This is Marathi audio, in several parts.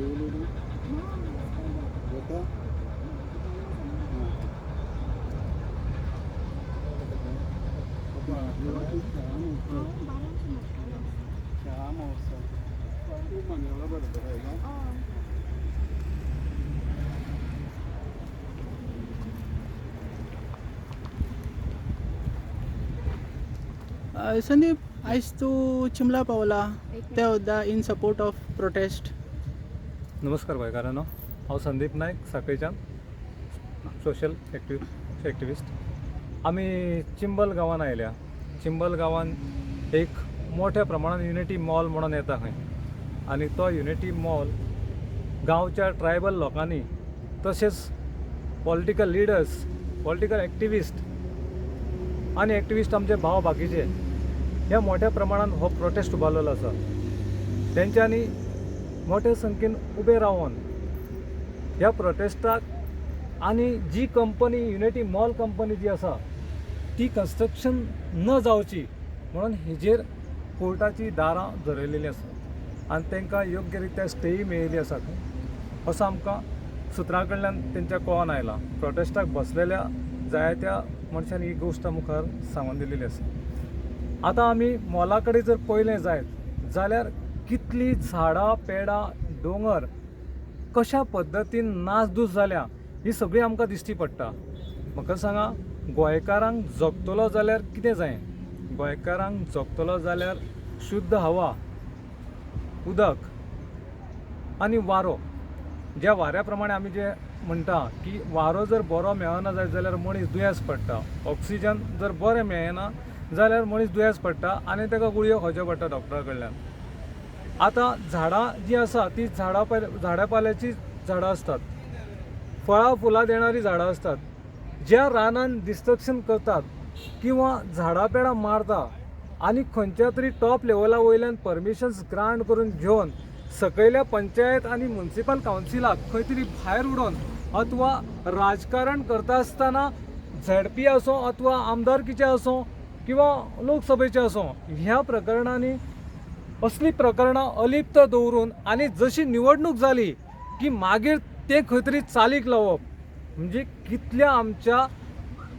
देवलेली होता. शाळा महोत्सव खूप मनवला बरोबर आहे का. Sandeep, आयज तूं चिंबला पावला ते सुद्दां इन सपोर्ट ऑफ प्रोटेस्ट. नमस्कार गोंयकारांनो, हांव संदीप नायक सांखळेच्यान सोशल एक्टिविस्ट. आमी चिंबल गांवांत आयल्या. चिंबल गांवांत एक मोठ्या प्रमाणात युनिटी मॉल म्हणून येता खंय, आनी तो युनिटी मॉल गांवच्या ट्रायबल लोकांनी तशेंच पॉलिटिकल लिडर्स, पॉलिटिकल एक्टिविस्ट आनी एक्टिविस्ट आमचे भाव बाकीचे ह्या मोठ्या प्रमाणात हो प्रोटेस्ट उबारलेलो आसा. तेंच्यांनी मोठ्या संख्येन उबे रावन ह्या प्रोटेस्टाक आनी जी कंपनी युनिटी मॉल कंपनी जी आसा ती कन्स्ट्रक्शन न जावची म्हणून हेजेर कोर्टाची दारां धरयलेलीं आसा आनी तांकां योग्य रित्या स्टेय मेळिल्ली आसा. असो आमकां सुत्रां कडल्यान तेंच्या कळोन आयला. प्रोटेस्टाक बसलेल्या जायत्या मनशांनी ही गोश्ट मुखार सांगून दिलेली आसा. आतां आमी मॉला कडेन जर पळयलें जायत जाल्यार कितलीं झाडां, पेडां, दोंगर कशा पद्दतीन नासधूस जाल्या ही सगळी आमकां दिश्टी पडटा. म्हाका सांगा, गोंयकारांक जगतलो जाल्यार कितें जाय? गोंयकारांक जगतलो जाल्यार शुद्ध हवा, उदक आनी वारो. ज्या वाऱ्या प्रमाणे आमी जे म्हणटा की वारो जर बरो मेळना जायत जाल्यार मनीस दुयेंस पडटा. ऑक्सिजन जर बरें मेळना जाल्यार मनीस दुयेंस पडटा आनी ताका गुळयो खावच्यो पडटा डॉक्टरा कडल्यान. आतां झाडां जी आसा ती झाडां पाल्याची झाडां असतात, फळां फुलां देणारी झाडां असतात. ज्या रानान डिस्ट्रक्शन करतात किंवा झाडां पेडां मारता आनी खंयच्या तरी टॉप लेवला वयल्यान परमिशन्स ग्रांट करून घेवन सकयल्या पंचायत आनी म्युनिसिपल कावन्सिलाक खंय तरी भायर उडोवन अथवा राजकारण करता आसतना झेडपी असो अथवा आमदारकीचे असो किंवा लोकसभेचे असो ह्या प्रकरणांनी असली प्रकरणां अलिप्त दवरून आनी जशी निवडणूक जाली की मागीर ते खंय तरी चालीक लावप, म्हणजे कितल्या आमच्या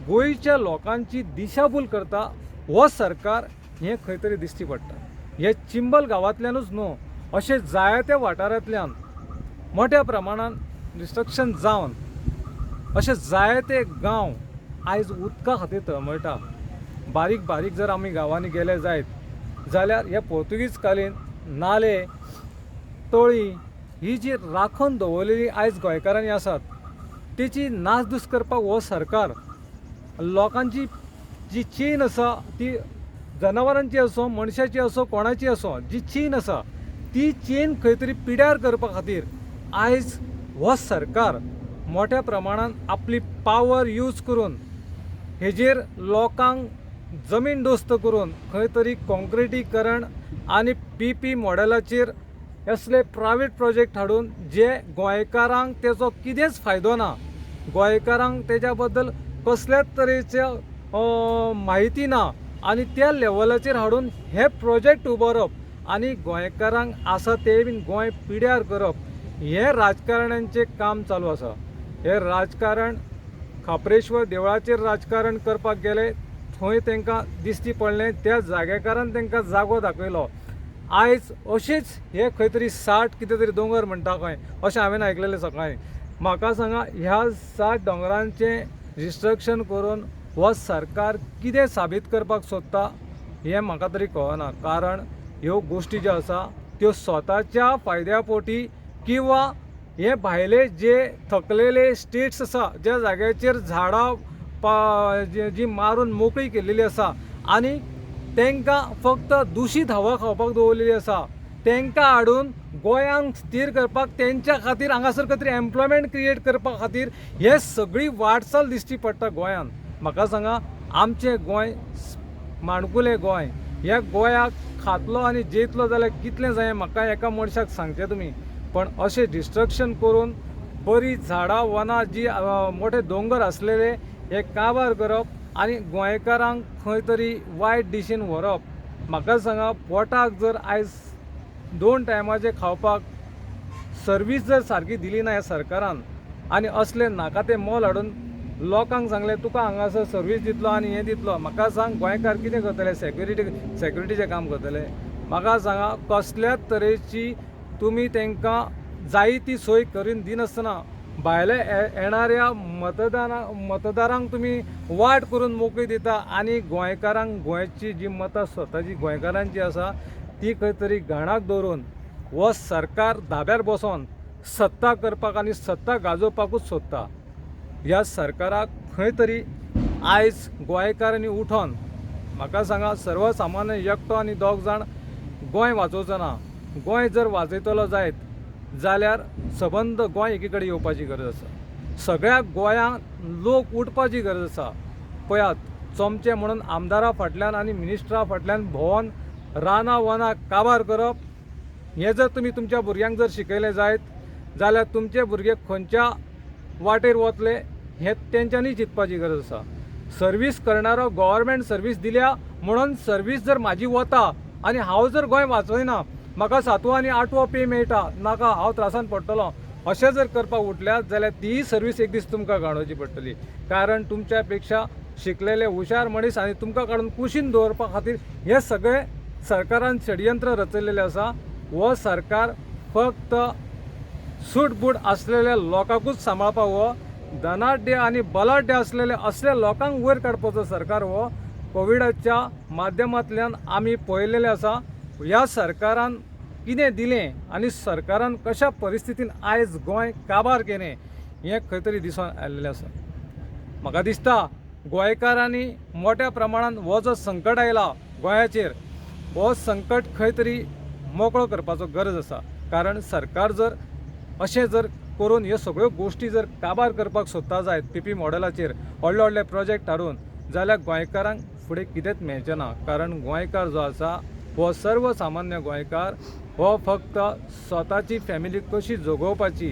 गोंयच्या लोकांची दिशाभूल करता हो सरकार हें खंय तरी दिश्टी पडटा. हे चिंबल गांवांतल्यानूच न्हू, अशे जायत्या वाठारांतल्यान मोठ्या प्रमाणात डिस्ट्रक्शन जावन अशे जायते गांव आयज उदका खातीर तळमळटा. बारीक बारीक जर आमी गांवांनी गेले जायत जाल्यार हे पोर्तुगीज कालीन नाले, तळी ही जी राखून दवरलेली आयज गोंयकारांनी आसात तेची नासधूस करपाक हो सरकार लोकांची जी चीन आसा ती जनावरांची असो, मनशाची असो, कोणाची असो, जी चीन आसा ती चीन खंय तरी पिड्यार करपा खातीर आयज हो सरकार मोठ्या प्रमाणात आपली पावर यूज करून हेजेर लोकांक जमीन दोस्त करून खंय तरी कॉन्क्रिटीकरण आनी पीपी मॉडेलाचेर असले प्रायवेट प्रोजेक्ट हाडून जे गोंयकारांक तेजो कितेंच फायदो ना, गोंयकारांक तेज्या बद्दल कसल्याच तरेच्यो म्हायती ना आनी त्या लेवलाचेर हाडून हे प्रोजेक्ट उबारप आनी गोंयकारांक आसा ते बीन गोंय पिड्यार करप हे राजकारण्यांचें काम चालू आसा. हे राजकारण खापरेश्वर देवळाचेर राजकारण करपाक गेले, थंय तांकां दिश्टी पडलें, त्या जागेकारान तांकां जागो दाखयलो. आयज अशेंच हे खंय तरी 60 कितें तरी दोंगर म्हणटा खंय अशें हांवें आयकलेलें सकाळीं. म्हाका सांगा, ह्या 60 दोंगरांचें डिस्ट्रक्शन करून हो सरकार कितें साबीत करपाक सोदता हें म्हाका तरी कळना. कारण ह्यो गोश्टी ज्यो आसा त्यो स्वताच्या फायद्या पोटी किंवा हे भायले जे थकलेले स्टेट्स आसा ज्या जाग्याचेर झाडां जी मारून मोकळी केल्लेली आसा आनी तांकां फक्त दूशीत हवा खावपाक दवरलेली आसा, तांकां हाडून गोंयांक स्थिर करपाक तेंच्या खातीर हांगासर खंय तरी एम्प्लॉयमेंट क्रिएट करपा खातीर हे सगळी वाटचाल दिश्टी पडटा गोंयांत. म्हाका सांगा, आमचें गोंय माणकुलें गोंय, ह्या गोंयाक खातलो आनी जेतलो जाल्यार कितलें जाय म्हाका एका मनशाक सांगचें तुमी. पण अशें डिस्ट्रक्शन करून बरी झाडां वनां जी मोठे दोंगर आसलेले हे काबार करप आनी गोंयकारांक खंय तरी वायट दिशेन व्हरप. म्हाका सांगा, पोटाक जर आयज 2 टायमाचें खावपाक सर्वीस जर सारकी दिली ना ह्या सरकारान आनी असले नाका ते मोल हाडून लोकांक सांगले तुका हांगासर सर्वीस दितलो आनी हें दितलो, म्हाका सांग गोंयकार कितें करतले? सेक्युरिटीचें काम करतले? म्हाका सांगा कसल्याच तरेची तुमी तांकां जाय ती सोय करून दिनासतना भायले येणाऱ्या मतदारांक तुमी वाट करून मोकळी दिता आनी गोंयकारांक गोंयची जी मतां स्वताची गोंयकारांची आसा ती खंय तरी घाणाक दवरून हो सरकार धाब्यार बसोन सत्ता करपाक आनी सत्ता गाजोवपाकूच सोदता. ह्या सरकाराक खंय तरी आयज गोंयकारांनी उठोन म्हाका सांगा सर्वसामान्य एकटो आनी दोग जाण गोंय वाचोवचो ना. गोंय जर वाचयतलो जायत जाल्यार सबंद गोंय एकी कडेन येवपाची गरज आसा. सगळ्या गोंयांत लोक उठपाची गरज आसा. पळयात चमचे म्हणून आमदारा फाटल्यान आनी मिनिस्टरा फाटल्यान भोंवन रानां वनां काबार करप हें जर तुमी तुमच्या भुरग्यांक जर शिकयलें जायत जाल्यार तुमचे भुरगे खंयच्या वाटेर वतले हें तेंच्यांनी चिंतपाची गरज आसा. सर्वीस करणारो गव्हर्मेंट सर्वीस दिल्या म्हणून सर्वीस जर म्हाजी वता आनी हांव जर गोंय वाचयना म्हाका 7वो आनी 8वो पे मेळटा नाका हांव त्रासान पडटलों अशें जर करपाक उठल्यात जाल्यार ती सर्वीस एक दीस तुमकां गाणोवची पडटली. कारण तुमच्या पेक्षा शिकलेले हुशार मनीस आनी तुमकां काडून कुशीन दवरपा खातीर हे सगळे सरकारान षडयंत्र रचयलेले आसा. हो सरकार फक्त सूटबूट असलेल्या लोकांकूच सांबाळपाक हो धनाढ्य आनी बलाढ्य असलेले असल्या लोकांक वयर काडपाचो सरकार हो कोविडाच्या माध्यमांतल्यान आमी पळयलेलें आसा. ह्या सरकारान कितें दिलें आनी सरकारान कशा परिस्थितीन आयज गोंय काबार केलें हें खंय तरी दिसून आयिल्लें आसा. म्हाका दिसता गोंयकारांनी मोठ्या प्रमाणान हो जो संकट आयला गोंयाचेर हो संकट खंय तरी मोकळो करपाचो गरज आसा. कारण सरकार जर अशें जर करून ह्यो सगळ्यो गोश्टी जर काबार करपाक सोदता जायत पीपी मॉडेलाचेर व्हडले व्हडले प्रोजेक्ट हाडून जाल्यार गोंयकारांक फुडें कितेंच मेळचें ना. कारण गोंयकार जो आसा हो सर्वसामान्य गोंयकार हो फक्त स्वताची फॅमिली कशी जगोवपाची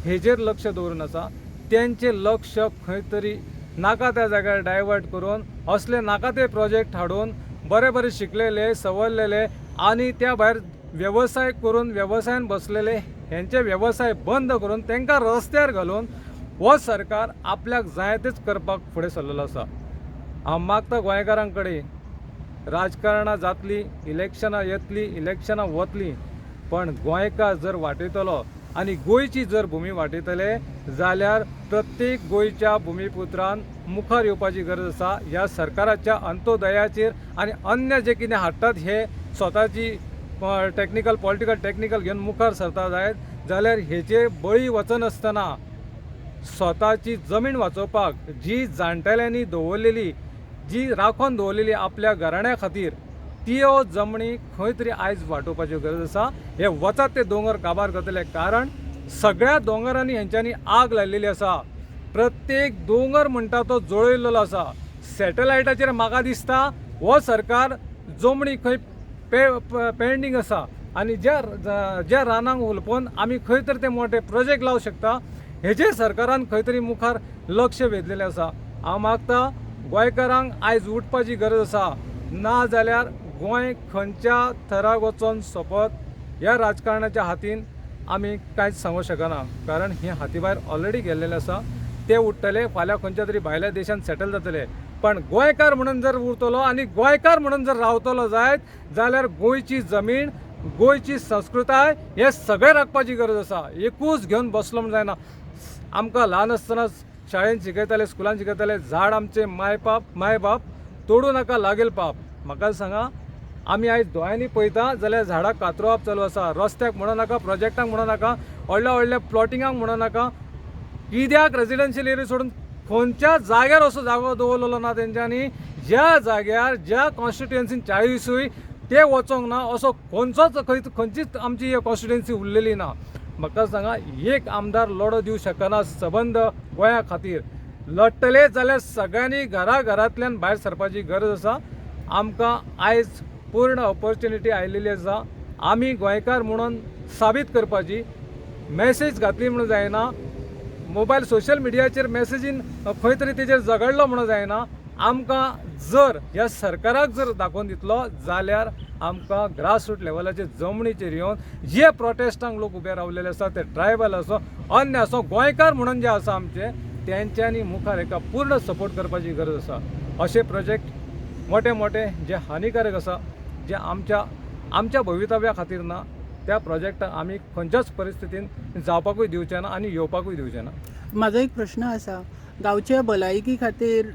हेजेर लक्ष दवरून आसा. तेंचें लक्ष खंय तरी नाका त्या जाग्यार डायवर्ट करून असले नाका ते प्रोजेक्ट हाडून बरे बरे शिकलेले सवरलेले आनी त्या भायर वेवसाय करून वेवसायान बसलेले हेंचे वेवसाय बंद करून तांकां रस्त्यार घालून हो सरकार आपल्याक जाय तेच करपाक फुडें सरलेलो आसा. हांव मागता गोंयकारां कडेन राजकारणां जातली, इलेक्शनां येतली, इलेक्शनां वतली, पण गोंयकार जर वाटयतलो आनी गोंयची जर भुमी वाटयतले जाल्यार प्रत्येक गोंयच्या भुमिपुत्रान मुखार येवपाची गरज आसा. ह्या सरकाराच्या अंत्योदयाचेर आनी अन्य जे कितें हाडटात हे स्वताची पॉलिटिकल टेक्निकल घेवन मुखार सरता जायत जाल्यार हेचे बळी वचनासतना स्वताची जमीन वाचोवपाक जी जाणटेल्यांनी दवरलेली जी राखून दवरलेली आपल्या घराण्या खातीर त्यो जमनी खंय तरी आयज वांटोवपाची गरज आसा. हे वचत ते दोंगर काबार करतले कारण सगळ्या दोंगरांनी हेंच्यांनी आग लायलेली आसा. प्रत्येक दोंगर म्हणटा तो जळयल्लो आसा. सॅटेलायटाचेर म्हाका दिसता हो सरकार जमनी खंय पेंडींग आसा आनी ज्या रानांक उलपोवन आमी खंय तरी ते मोठे प्रोजेक्ट लावंक शकता हेजे सरकारान खंय तरी मुखार लक्ष वेधलेलें आसा. हांव मागता गोंयकारांक आयज उठपाची गरज आसा. ना जाल्यार गोंय खंयच्या थराक वचोन सोंपत ह्या राजकारणाच्या हातीन आमी कांयच सांगूं शकना. कारण हे हाती भायर ऑलरेडी गेल्लेले आसा. ते उठतले फाल्यां खंयच्या तरी भायल्या देशांत सेटल जातले. पण गोंयकार म्हणून जर उरतलो आनी गोंयकार म्हणून जर रावतलो जायत जाल्यार गोंयची जमीन गोंयची संस्कृताय हे सगळें राखपाची गरज आसा. एकूच घेवन बसलो म्हण जायना. आमकां ल्हान आसतना शाळेंत शिकयताले स्कुलान शिकयताले झाड आमचे माय बाप तोडू नाका लागेल पाप. म्हाका सांगा आमी आयज दोळ्यांनी पळयता जाल्यार झाडां कातरवप चालू आसा. रस्त्याक म्हणो नाका, प्रोजेक्टांक म्हणो नाका, व्हडल्या व्हडल्या प्लॉटिंगांक म्हणो नाका. कित्याक रेजिडेन्शियल एरिया सोडून खंयच्या जाग्यार असो जागो दवरलेलो ना तेंच्यांनी ज्या जाग्यार ज्या कॉन्स्टिट्युएन्सीन 40 ते वचोंक ना असो खंयचीच आमची कॉन्स्टिट्युएन्सी उरलेली ना. म्हाका सांगा एक आमदार लढो दिवं शकना सबंद गोंया खातीर. लढतले जाल्यार सगळ्यांनी घरांतल्यान भायर सरपाची गरज आसा. आमकां आयज पूर्ण ऑपॉर्च्युनिटी आयिल्ली आसा. आमी गोंयकार म्हणून साबीत करपाची मॅसेज घातली म्हणून जायना. मोबायल सोशल मिडियाचेर मॅसेजीन खंय तरी तेजेर झगडलो म्हणून जायना. आमकां जर ह्या सरकाराक जर दाखोवन दितलो जाल्यार आमकां ग्रासरूट लेवलाचेर जमनीचेर येवन जे प्रोटेस्टांक लोक उबे रावलेले आसा ते ट्रायबल असो अन्य असो गोंयकार म्हणून जे आसा आमचे तेंच्यांनी मुखार हेका पूर्ण सपोर्ट करपाची गरज आसा. अशे प्रोजेक्ट मोठे मोठे जे हानिकारक आसा जे आमच्या भवितव्या खातीर ना त्या प्रोजेक्टाक आमी खंयच्याच परिस्थितीन जावपाकूय दिवचे ना आनी येवपाकूय दिवचे ना. म्हाजो एक प्रश्न आसा, गांवच्या भलायकी खातीर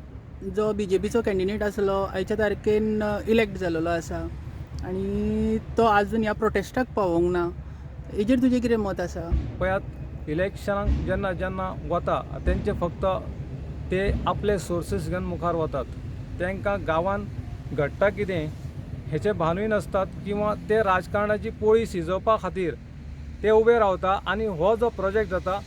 जो BJPचो कॅन्डिडेट आसलो आयच्या तारखेन इलेक्ट जाल्लो आसा आनी तो आजून ह्या प्रोटेस्टाक पावोंक ना, हेजेर तुजें कितें मत आसा? पळयात, इलेक्शनाक जेन्ना जेन्ना वता तेंचे फक्त ते आपले सोर्सीस घेवन मुखार वतात. तांकां गांवान घडटा कितें हेचे भानूय नासतात किंवा ते राजकारणाची पोळी शिजोवपा खातीर ते उबे रावता आनी हो जो प्रोजेक्ट जाता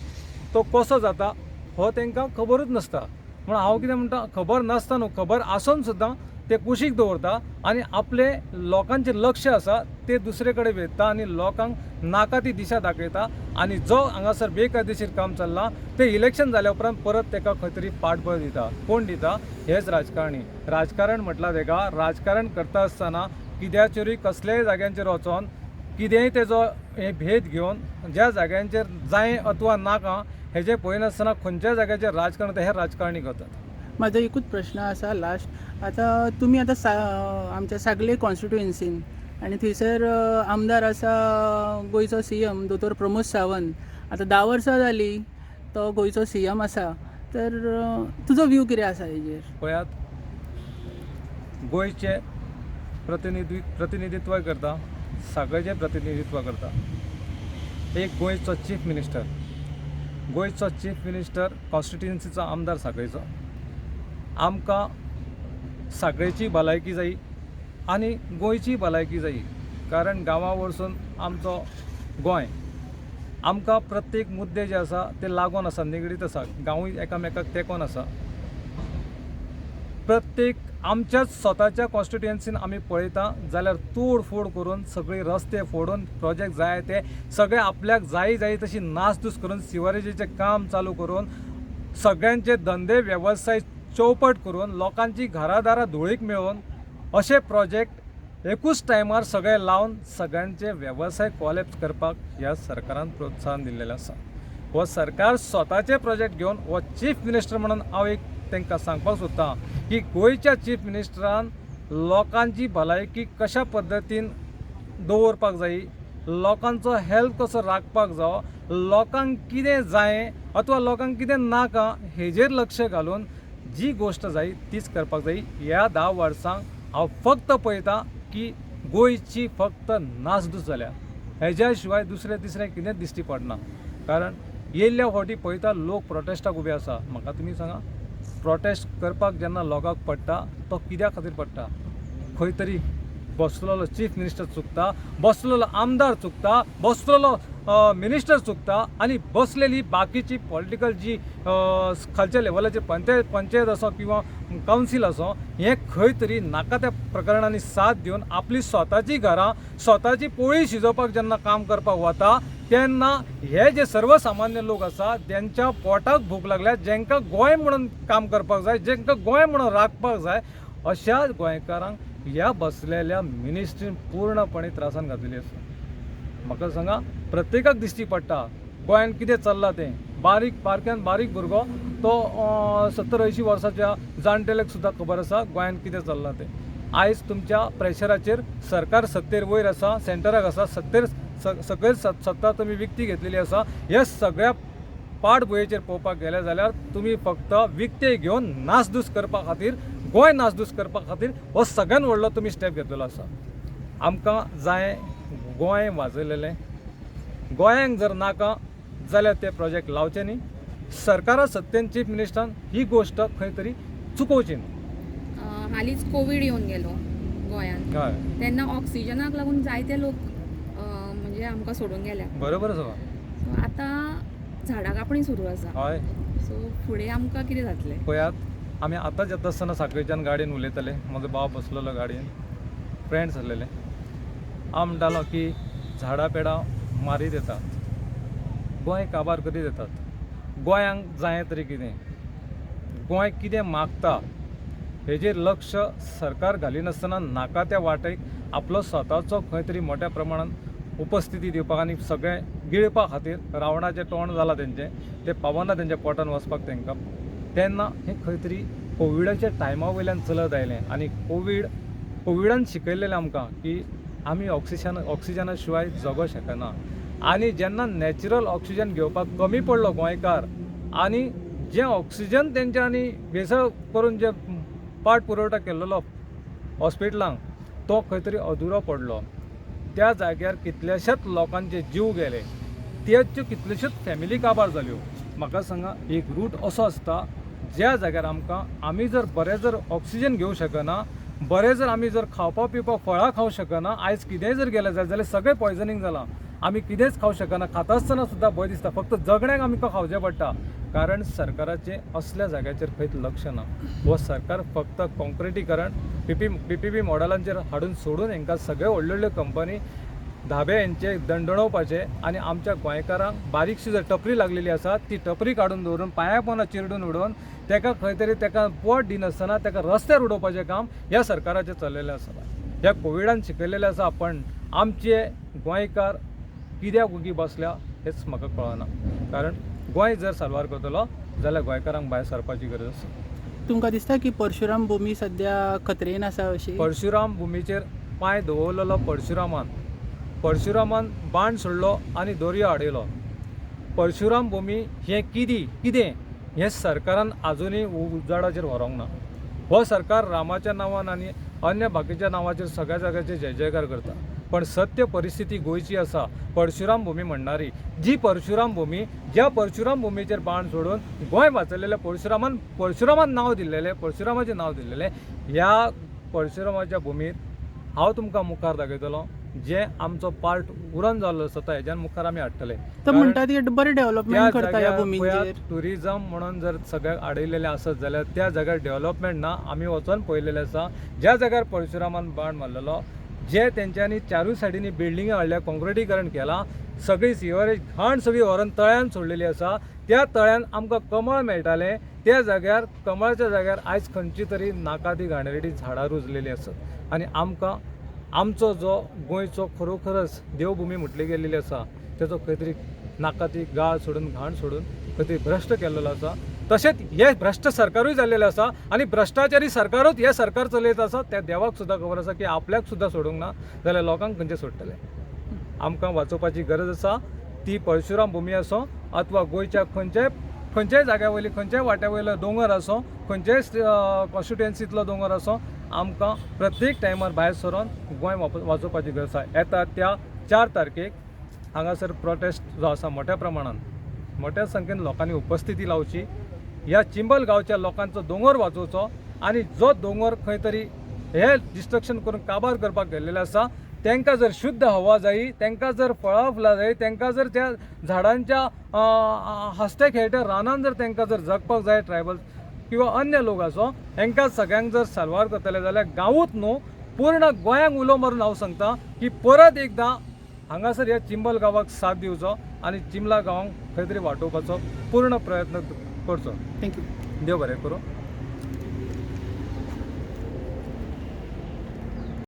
तो कसो जाता हो तांकां खबरूच नासता. म्हण हांव कितें म्हणटा, खबर नासता न्हू, खबर आसून सुद्दां ते कुशीक दवरता आनी आपले लोकांचें लक्ष आसा ते दुसरे कडेन वेधता आनी लोकांक नाका ती दिशा दाखयता आनी जो हांगासर बेकायदेशीर काम चल्लां ते इलेक्शन जाल्या उपरांत परत ताका खंय तरी पाठबळ दिता. कोण दिता? हेच राजकारणी. राजकारण म्हटलां ताका, राजकारण करता आसतना कित्याचेरूय कसलेय जाग्यांचेर वचोन कितेंय तेजो हे भेद घेवन ज्या जाग्यांचेर जाय अथवा नाका हेजे पळयनासतना खंयच्या जाग्याचेर राजकारण हे राजकारणी करतात. म्हाजो एकूच प्रश्न आसा लास्ट. आतां तुमी आतां आमच्या सांगले कॉन्स्टिट्युएन्सीन आनी थंयसर आमदार आसा गोंयचो CM दोतोर प्रमोद सावंत. आतां 10 वर्सां जालीं तो गोंयचो CM आसा, तर तुजो व्यू कितें आसा हेजेर? पळयात, गोंयचे प्रतिनिधित्व करता, सगळेचें प्रतिनिधित्व करता एक गोंयचो चीफ मिनिस्टर. गोंयचो चीफ मिनिस्टर कॉन्स्टिट्युएन्सीचो आमदार सांखळेचो. आमकां सांखळेची भलायकी जायी आनी गोंयची भलायकी जायी, कारण गांवां वरसून आमचो गोंय आमकां प्रत्येक मुद्दे जे आसा ते लागून आसा, निगडीत आसा. गांवूय एकामेकाक तेंकोन आसा. प्रत्येक आमच्याच स्वताच्या कॉन्स्टिट्युएन्सीन आमी पळयता जाल्यार तोडफोड करून सगळे रस्ते फोडून प्रोजेक्ट जाय ते सगळे आपल्याक जायी तशी नासधूस करून सिवरेजीचें काम चालू करून सगळ्यांचे धंदे वेवसाय चौपट करून लोकांची घरादारां धुळीक मेळोवन अशे प्रोजेक्ट एकूच टायमार सगळे लावन सगळ्यांचे वेवसाय कॉलेप्स करपाक ह्या सरकारान प्रोत्साहन दिल्लेलें आसा. हो सरकार स्वताचे प्रोजेक्ट घेवन हो चीफ मिनिस्टर म्हणून हांव एक तांकां सांगपाक सोदतां की गोंयच्या चीफ मिनिस्टरान लोकांची भलायकी कशा पद्दतीन दवरपाक जायी, लोकांचो हेल्थ कसो राखपाक जावो, लोकांक कितें जाय अथवा लोकांक कितें नाका हेजेर लक्ष घालून जी गोश्ट जायी तीच करपाक जायी. ह्या 10 वर्सांक हांव फक्त पळयता की गोंयची फक्त नासधूस जाल्या, हेज्या शिवाय दुसरें तिसरें कितेंच दिश्टी पडना. कारण येयल्ल्या फावटी पळयता लोक प्रोटेस्टाक उबे आसा. म्हाका तुमी सांगा, प्रोटेस्ट करपाक जेन्ना लोकांक पडटा तो कित्या खातीर पडटा? खंय तरी बसलेलो चीफ मिनिस्टर चुकता, बसलेलो आमदार चुकता, बसलेलो मिनिस्टर चुकता आनी बसलेली बाकीची पॉलिटिकल जी खालच्या लेवलाची पंचायत असो किंवा कावन्सील असो हे खंय तरी नाका त्या प्रकरणांनी साथ दिवन आपली स्वताची घरां स्वताची पोळी शिजोवपाक जेन्ना काम करपाक वता तेन्ना हे जे सर्वसामान्य लोक आसा ज्यांच्या पोटाक भूक लागल्या, जेंकां गोंय म्हणून काम करपाक जाय, जेंकां गोंय म्हणून राखपाक जाय, अशा गोंयकारांक ह्या बसलेल्या मिनिस्ट्रीन पूर्णपणे त्रासान घातलेली आसा. म्हाका सांगा, प्रत्येकाक दिश्टी पडटा गोंयान कितें चल्लां तें. बारीक भुरगो तो 70-80 वर्साच्या जाणटेल्याक सुद्दां खबर आसा गोंयान कितें चल्लां तें. आयज तुमच्या प्रेशराचेर सरकार सत्तेर वयर आसा, सेंटराक आसा, सकयल सत्ता तुमी विकती घेतलेली आसा. ह्या सगळ्या पाठभुंयेचेर पळोवपाक गेले जाल्यार तुमी फक्त विकते घेवन नासधूस करपा खातीर, गोंय नासधूस करपा खातीर हो सगळ्यान व्हडलो तुमी स्टेप घेतलेलो आसा. आमकां जाय गोंय वाजयलेलें. गोंयांक जर नाका जाल्यार ते प्रोजेक्ट लावचे न्ही. सरकारा सत्तेन चीफ मिनिस्टरान ही गोश्ट खंय तरी चुकोवची न्ही. हालींच कोवीड येवन गेलो गोंयांत. हय, तेन्ना ऑक्सिजनाक लागून जायते लोक म्हणजे आमकां सोडून गेल्या. बरोबर आसा. सो आतां झाडां कापणी सुरू आसा. हय, सो फुडें आमकां कितें जातलें? पळयात, आमी आतांच येता आसतना सांखळेच्यान गाडयेन उलयताले. म्हजो भाव बसलेलो गाडयेन, फ्रेंड्स आसलेले. हांव म्हणटालो की झाडां पेडां मारीत येतात, गोंय काबार करीत येतात. गोंयांक जाय तरी कितें, गोंय कितें मागता हेजेर लक्ष सरकार घालिनासतना नाका त्या वाटेक आपलो स्वताचो खंय तरी मोठ्या प्रमाणात उपस्थिती दिवपाक आनी सगळें गिळपा खातीर रावणाचें तोंड जालां तेंचें तें पावना तेंच्या पोटान वचपाक तेंकां तेन्ना हें खंय तरी कोविडाच्या टायमा वयल्यान चलत आयलें आनी कोविडान शिकयलेलें आमकां की आमी ऑक्सिजना शिवाय जगो शकना आनी जेन्ना नॅचरल ऑक्सिजन घेवपाक कमी पडलो गोंयकार आनी जें ऑक्सिजन तेंच्यांनी भेसळ करून जे पाठ पुरवठा केल्लो हॉस्पिटलांक तो खंय तरी अधुरो पडलो त्या जाग्यार कितल्याशाच लोकांचे जीव गेले त्याच्यो कितल्योश्योच फॅमिली काबार जाल्यो म्हाका सांगा एक रूट असो आसता ज्या जाग्यार आमी जर बरें जर ऑक्सिजन घेवं शकना बरें जर आमी जर खावपा पिवपा फळां खावं शकना आयज कितेंय जर गेलें जाल्यार सगळें पॉयजनींग जालां आमी कितेंच खावं शकना खाता आसतना सुद्दां भंय दिसता फक्त जगण्याक आमकां खावचें पडटा कारण सरकाराचें असल्या जाग्याचेर खंयच लक्ष ना हो सरकार फक्त कॉन्क्रिटीकरण PPP मॉडेलांचेर हाडून सोडून हांकां सगळे व्हडल्यो व्हडल्यो कंपनी धाबे हेंचे दंडणवपाचे आनी आमच्या गोंयकारांक बारीकशी जर टपरी लागलेली आसा ती टपरी काडून दवरून पांया पोंदा चिरडून उडोवन तेका खंय तरी तेका पोट दिनासतना तेका रस्त्यार उडोवपाचें काम ह्या सरकाराचें चल्लेलें आसा ह्या कोविडान शिकयलेलें आसा पण आमचे गोंयकार कित्याक उगी बसल्या हेच म्हाका कळना कारण गोंय जर साल्वार करतलो जाल्यार गोंयकारांक भायर सरपाची गरज आसा तुमकां दिसता की परशुराम भूमी सध्या खतरेन आसा अशी परशुराम भुमीचेर पांय दवरलेलो परशुरामान बाण सोडलो आनी दर्यो आडयलो परशुराम भूमी हें कितें हें सरकारान आजुनूय उजवाडाचेर व्हरोंक ना हो सरकार रामाच्या नांवान आनी अन्य बाकीच्या नांवाचेर सगळ्या जाग्याचेर जय जयकार करता पण सत्य परिस्थिती गोंयची आसा परशुराम भूमी म्हणणारी जी परशुराम भूमी ज्या परशुराम भूमीचेर बाण सोडून गोंय वाचयलेलें परशुरामान नांव दिल्लेलें परशुरामाचें नांव दिल्लेलें ह्या परशुरामाच्या भूमीर हांव तुमकां मुखार दाखयतलो जे आमचो पार्ट उरण जाल्लो आसा हेज्यान मुखार आमी हाडटले तर म्हणटा ती बरें डेव्हलपमेंट करता ह्या भुमीचेर टुरिजम म्हणून जर सगळ्याक आडयलेलें आसत जाल्यार त्या जाग्यार डेव्हलपमेंट ना आमी वचोन पळयलेलें आसा ज्या जाग्यार परशुरामान बाण मारलेलो जे तेंच्यांनी चारूय सायडींनी बिल्डिंगी हाडल्या कॉन्क्रिटीकरण केलां सगळी सिवरेज घाण सगळी व्हरून तळ्यान सोडलेली आसा त्या तळ्यान आमकां कमळ मेळटालें त्या जाग्यार कमळाच्या जाग्यार आयज खंयची तरी नाका ती घाणेरडी झाडां रुजलेली आसत आनी आमकां आमचो जो गोंयचो खरोखरच देवभूमी म्हटली गेलेली आसा तेजो खंय तरी नाका ती गाळ सोडून घाण सोडून खंय तरी भ्रश्ट केल्लो आसा तशेंच हे भ्रश्ट सरकारूय जाल्लेलें आसा आनी भ्रश्टाचारी सरकारूच हे सरकार चलयत आसा त्या देवाक सुद्दां खबर आसा की आपल्याक सुद्दां सोडूंक ना जाल्यार लोकांक खंयचे सोडटले आमकां वाचोवपाची गरज आसा ती परशुराम भूमी आसूं अथवा गोंयच्या खंयच्याय जाग्या वयली खंयच्याय वाट्या वयलो दोंगर आसूं खंयच्याय कॉन्स्टिट्युएन्सींतलो दोंगर आसूं आमकां प्रत्येक टायमार भायर सरून गोंय वाचोवपाची गरज आसा येता त्या 4 तारखेक हांगासर प्रोटेस्ट जो आसा मोठ्या प्रमाणात मोठ्या संख्येन लोकांनी उपस्थिती लावची ह्या चिंबल गांवच्या लोकांचो दोंगर वाचोवचो आनी जो दोंगर खंय तरी हे डिस्ट्रक्शन करून काबार करपाक गेल्लेले आसा तांकां जर शुद्ध हवा जायी तांकां जर फळां फुलां जायी तांकां जर त्या झाडांच्या हस्ते खेळट्या रानान जर तांकां जर जगपाक जाय ट्रायबल किंवा अन्य लोक आसो हांकां सगळ्यांक जर साल्वार करतले जाल्यार गांवूच न्हू पूर्ण गोंयांक उलो मारून हांव सांगता की परत एकदां हांगासर ह्या चिंबल गांवाक साथ दिवचो आनी चिंबला गांवांक खंय तरी वाटोवपाचो पूर्ण प्रयत्न करचो थँक्यू देव बरें करूं